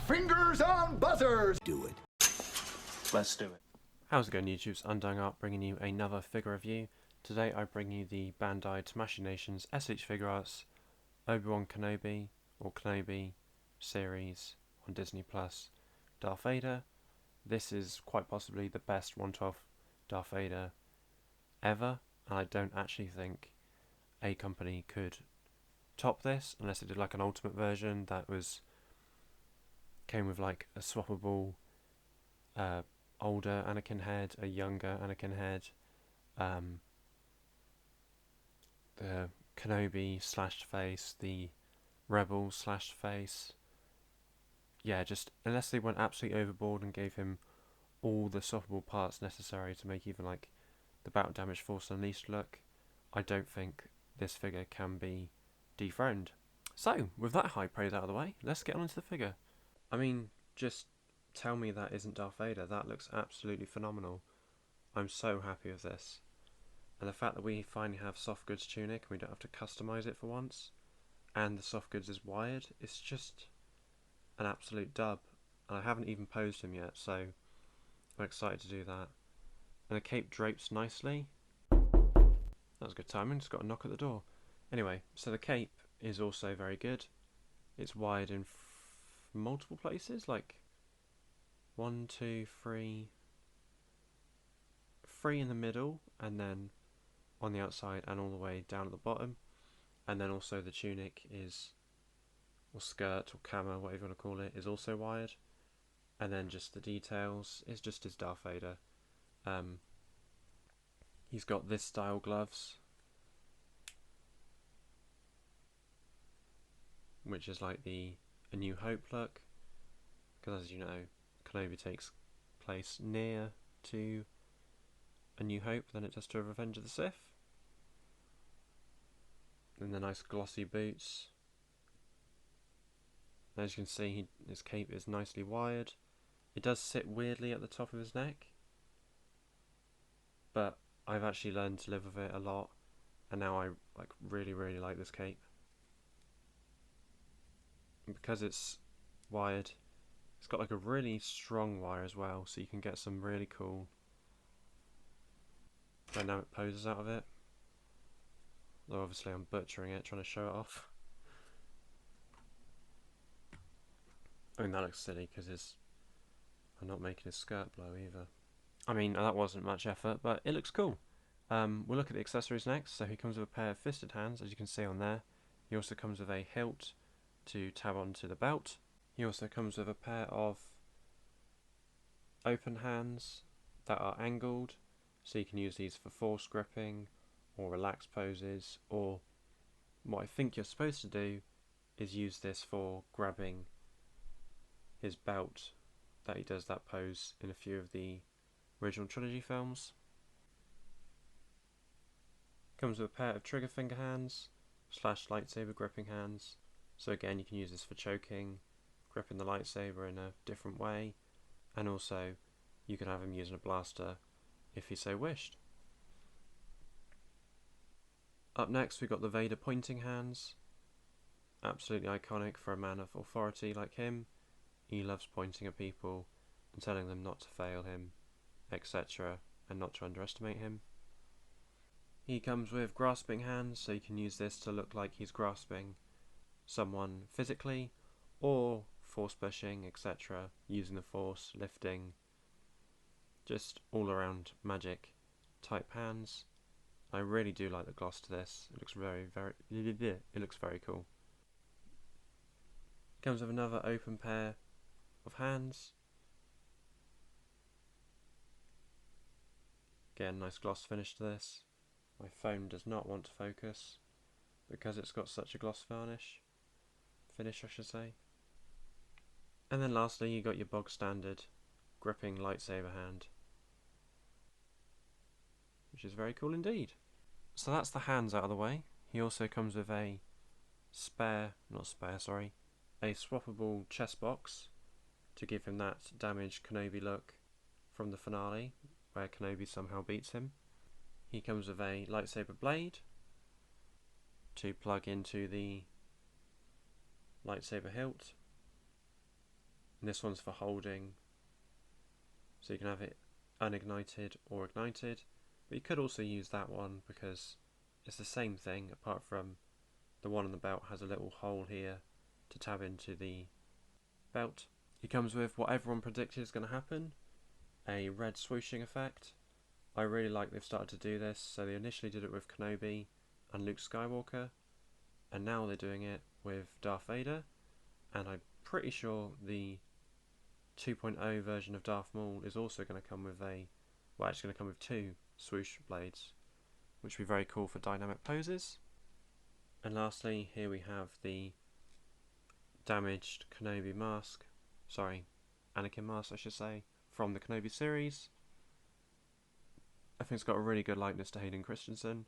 Fingers on buzzers! Do it. Let's do it. How's it going, YouTube? It's Undying Art, bringing you another figure review. Today I bring you the Bandai Tamashii Nations S.H Figuarts Obi-Wan Kenobi, or Kenobi, series on Disney Plus Darth Vader. This is quite possibly the best 1/12 Darth Vader ever, and I don't actually think a company could top this unless it did like an ultimate version that came with like a swappable older Anakin head, a younger Anakin head, the Kenobi slashed face, the Rebel slashed face. Yeah, just unless they went absolutely overboard and gave him all the swappable parts necessary to make even like the Battle Damage Force Unleashed look, I don't think this figure can be dethroned. So, with that high praise out of the way, let's get on into the figure. I mean, just tell me that isn't Darth Vader. That looks absolutely phenomenal. I'm so happy with this. And the fact that we finally have soft goods tunic and we don't have to customise it for once, and the soft goods is wired, it's just an absolute dub. And I haven't even posed him yet, so I'm excited to do that. And the cape drapes nicely. That was good timing, just got a knock at the door. Anyway, so the cape is also very good. It's wired in multiple places, like 1, 2, 3, 3 in the middle, and then on the outside and all the way down at the bottom. And then also the tunic is, or skirt or camo, whatever you want to call it, is also wired. And then just the details is just his Darth Vader. He's got this style gloves, which is like A New Hope look, because as you know, Kenobi takes place near to A New Hope than it does to Revenge of the Sith. And the nice glossy boots. As you can see, his cape is nicely wired. It does sit weirdly at the top of his neck, but I've actually learned to live with it a lot, and now I really like this cape. And because it's wired, it's got like a really strong wire as well, so you can get some really cool dynamic poses out of it. Though obviously I'm butchering it, trying to show it off. I mean, that looks silly because I'm not making his skirt blow either. I mean, that wasn't much effort, but it looks cool. We'll look at the accessories next. So he comes with a pair of fisted hands, as you can see on there. He also comes with a hilt to tab onto the belt. He also comes with a pair of open hands that are angled, so you can use these for force gripping or relaxed poses, or what I think you're supposed to do is use this for grabbing his belt, that he does that pose in a few of the original trilogy films. Comes with a pair of trigger finger hands / lightsaber gripping hands, so again you can use this for choking, gripping the lightsaber in a different way, and also you can have him using a blaster if he so wished. Up next we've got the Vader pointing hands. Absolutely iconic for a man of authority like him. He loves pointing at people and telling them not to fail him, etc., and not to underestimate him. He comes with grasping hands, so you can use this to look like he's grasping someone physically, or force pushing, etc., using the force, lifting, just all around magic type hands. I really do like the gloss to this. It looks it looks very cool. Comes with another open pair of hands. Again, nice gloss finish to this. My phone does not want to focus because it's got such a gloss finish I should say. And then lastly you got your bog standard gripping lightsaber hand, which is very cool indeed. So that's the hands out of the way. He also comes with a swappable chest box to give him that damaged Kenobi look from the finale, where Kenobi somehow beats him. He comes with a lightsaber blade to plug into the lightsaber hilt. and this one's for holding, so you can have it unignited or ignited, but you could also use that one because it's the same thing, apart from the one on the belt has a little hole here to tab into the belt. He comes with what everyone predicted is going to happen, a red swooshing effect. I really like they've started to do this. So they initially did it with Kenobi and Luke Skywalker, and now they're doing it with Darth Vader, and I'm pretty sure the 2.0 version of Darth Maul is also going to come with actually going to come with 2 swoosh blades, which would be very cool for dynamic poses. And lastly, here we have the damaged Anakin mask, I should say, from the Kenobi series. I think it's got a really good likeness to Hayden Christensen.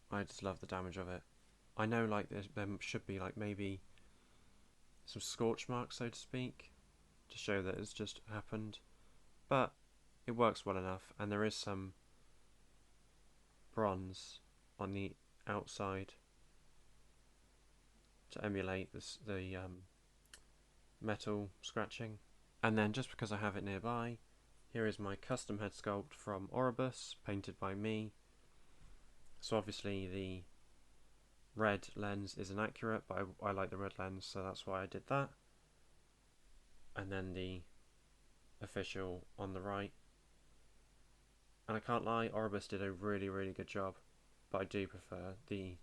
I just love the damage of it. I know like there should be like maybe some scorch marks, so to speak, to show that it's just happened, but it works well enough, and there is some bronze on the outside to emulate the metal scratching. And then, just because I have it nearby, here is my custom head sculpt from Oribus, painted by me. So obviously the red lens is inaccurate, but I like the red lens, so that's why I did that. And then the official on the right. And I can't lie, Oribus did a really, really good job, but I do prefer the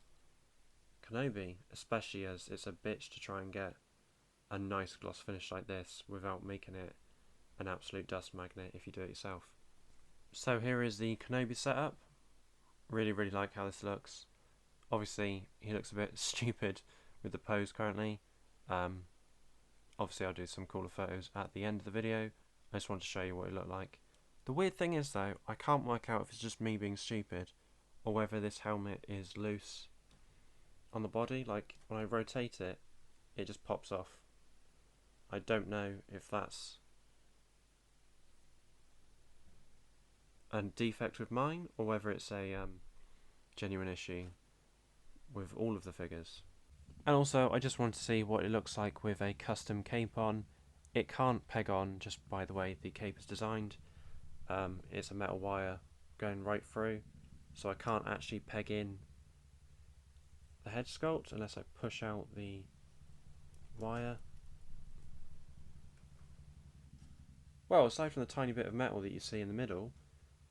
Kenobi, especially as it's a bitch to try and get a nice gloss finish like this without making it an absolute dust magnet if you do it yourself. So here is the Kenobi setup. Really, really like how this looks. Obviously, he looks a bit stupid with the pose currently. Obviously, I'll do some cooler photos at the end of the video. I just wanted to show you what it looked like. The weird thing is though, I can't work out if it's just me being stupid or whether this helmet is loose on the body. Like, when I rotate it, it just pops off. I don't know if that's a defect with mine or whether it's a genuine issue with all of the figures. And also, I just want to see what it looks like with a custom cape on. It can't peg on just by the way the cape is designed. It's a metal wire going right through, so I can't actually peg in the head sculpt unless I push out the wire. Well, aside from the tiny bit of metal that you see in the middle,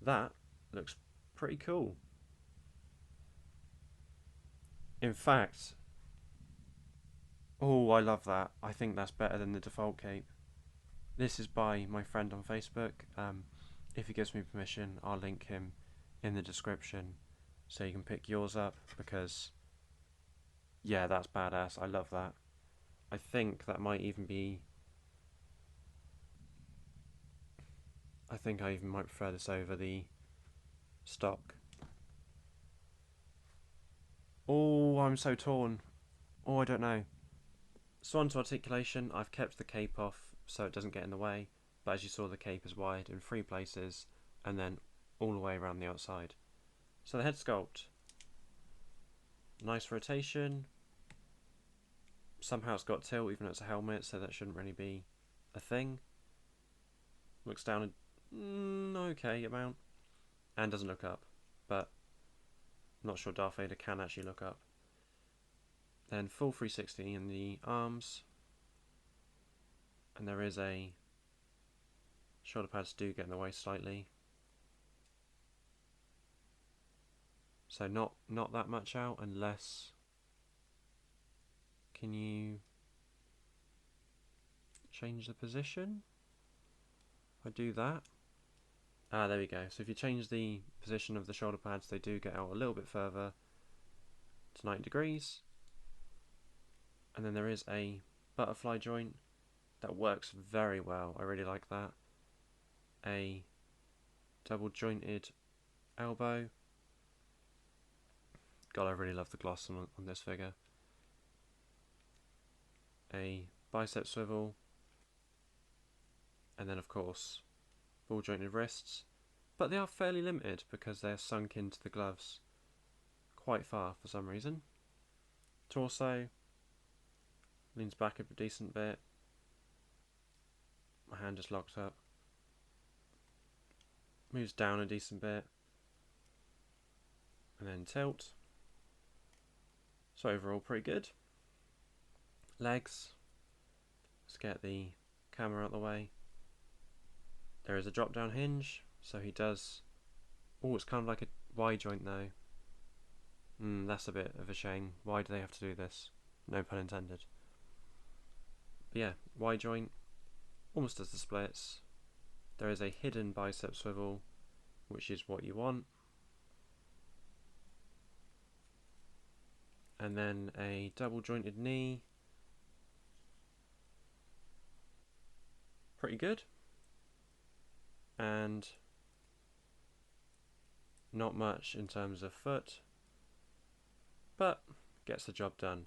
that looks pretty cool. In fact, oh, I love that. I think that's better than the default cape. This is by my friend on Facebook. If he gives me permission, I'll link him in the description so you can pick yours up, because yeah, that's badass. I love that. I think that might even be... I think I even might prefer this over the stock. Oh, I'm so torn. Oh, I don't know. So on to articulation. I've kept the cape off so it doesn't get in the way, but as you saw, the cape is wide in 3 places and then all the way around the outside. So the head sculpt, nice rotation. Somehow it's got tilt even though it's a helmet, so that shouldn't really be a thing. Looks down an okay amount and doesn't look up, but I'm not sure Darth Vader can actually look up. Then full 360 in the arms, and there is a shoulder pads do get in the way slightly, so not that much out, unless, can you change the position? If I do that, there we go. So if you change the position of the shoulder pads, they do get out a little bit further to 90 degrees. And then there is a butterfly joint that works very well. I really like that. A double jointed elbow. God, I really love the gloss on this figure. A bicep swivel. And then of course ball jointed wrists, but they are fairly limited because they're sunk into the gloves quite far for some reason. Torso, Leans back a decent bit. My hand just locked up. Moves down a decent bit. And then tilt. So overall pretty good. Legs. Let's get the camera out of the way. There is a drop down hinge, so he does... Oh, it's kind of like a Y joint though. That's a bit of a shame. Why do they have to do this? No pun intended. But yeah, Y joint. Almost does the splits. There is a hidden bicep swivel, which is what you want. And then a double jointed knee. Pretty good. And not much in terms of foot, but gets the job done.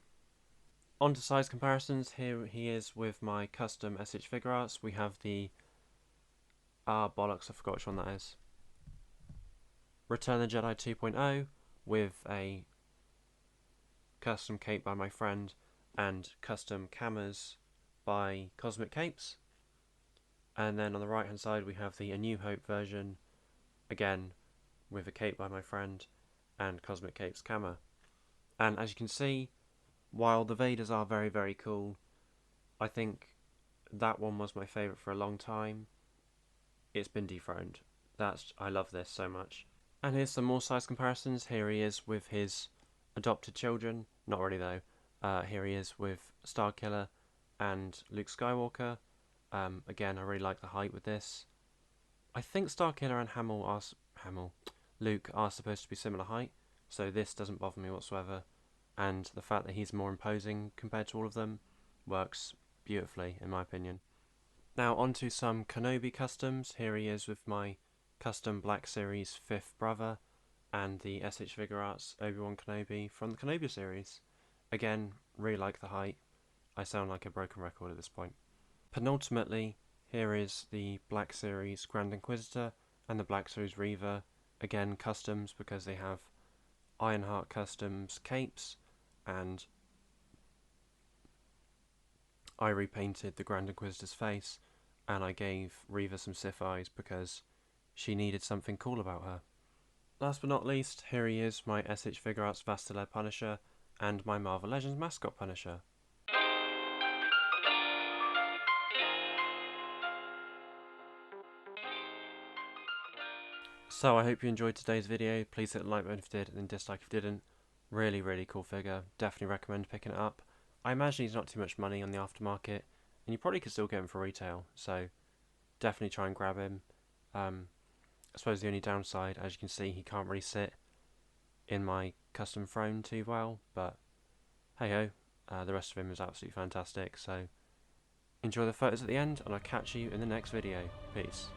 On to size comparisons. Here he is with my custom S.H Figuarts. We have the... bollocks, I forgot which one that is. Return the Jedi 2.0 with a custom cape by my friend and custom cameras by Cosmic Capes. And then on the right hand side we have the A New Hope version, again with a cape by my friend and Cosmic Capes camera. And as you can see, while the Vaders are very, very cool, I think that one was my favourite for a long time. It's been dethroned. I love this so much. And here's some more size comparisons. Here he is with his adopted children. Not really though. Here he is with Starkiller and Luke Skywalker. Again, I really like the height with this. I think Starkiller and Luke are supposed to be similar height, so this doesn't bother me whatsoever. And the fact that he's more imposing compared to all of them works beautifully, in my opinion. Now onto some Kenobi customs. Here he is with my custom Black Series 5th brother and the S.H Figuarts Obi-Wan Kenobi from the Kenobi series. Again, really like the height. I sound like a broken record at this point. Penultimately, here is the Black Series Grand Inquisitor and the Black Series Reaver. Again, customs because they have Ironheart Customs capes, and I repainted the Grand Inquisitor's face, and I gave Reaver some Sith eyes because she needed something cool about her. Last but not least, here he is, my S.H Figuarts Vastilaire Punisher and my Marvel Legends mascot Punisher. So I hope you enjoyed today's video. Please hit the like button if you did and dislike if you didn't. Really, really cool figure. Definitely recommend picking it up. I imagine he's not too much money on the aftermarket, and you probably could still get him for retail, so definitely try and grab him. I suppose the only downside, as you can see, he can't really sit in my custom throne too well, but hey ho, the rest of him is absolutely fantastic, so enjoy the photos at the end, and I'll catch you in the next video. Peace.